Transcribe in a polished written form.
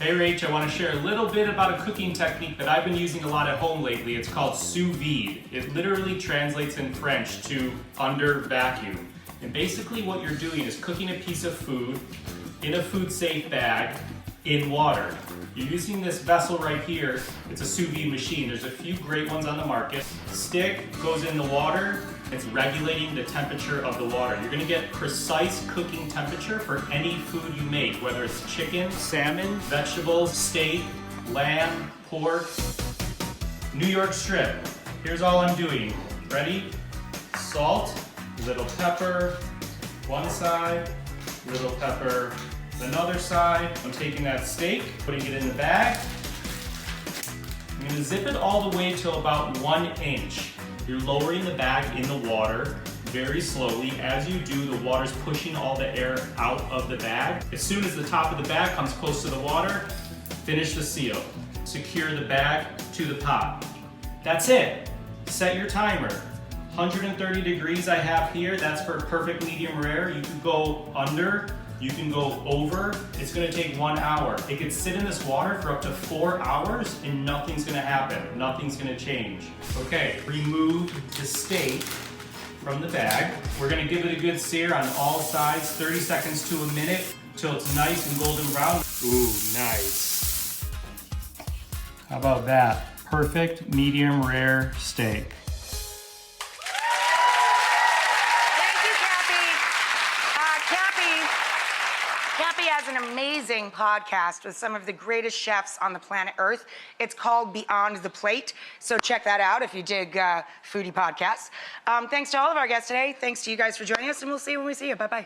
Hey Rach, I want to share a little bit about a cooking technique that I've been using a lot at home lately. It's called sous vide. It literally translates in French to under vacuum. And basically what you're doing is cooking a piece of food in a food safe bag in water. You're using this vessel right here. It's a sous vide machine. There's a few great ones on the market. Stick goes in the water. It's regulating the temperature of the water. You're gonna get precise cooking temperature for any food you make, whether it's chicken, salmon, vegetables, steak, lamb, pork, New York strip. Here's all I'm doing. Ready? Salt, little pepper, one side, little pepper, another side. I'm taking that steak, putting it in the bag. I'm gonna zip it all the way to about 1 inch. You're lowering the bag in the water very slowly. As you do, the water's pushing all the air out of the bag. As soon as the top of the bag comes close to the water, finish the seal. Secure the bag to the pot. That's it. Set your timer. 130 degrees I have here. That's for perfect medium rare. You can go under, you can go over. It's gonna take 1 hour. It could sit in this water for up to 4 hours and nothing's gonna happen. Nothing's gonna change. Okay, remove the steak from the bag. We're gonna give it a good sear on all sides, 30 seconds to a minute, till it's nice and golden brown. Ooh, nice. How about that? Perfect medium rare steak. Cappy has an amazing podcast with some of the greatest chefs on the planet Earth. It's called Beyond the Plate, so check that out if you dig foodie podcasts. Thanks to all of our guests today. Thanks to you guys for joining us, and we'll see you when we see you. Bye-bye.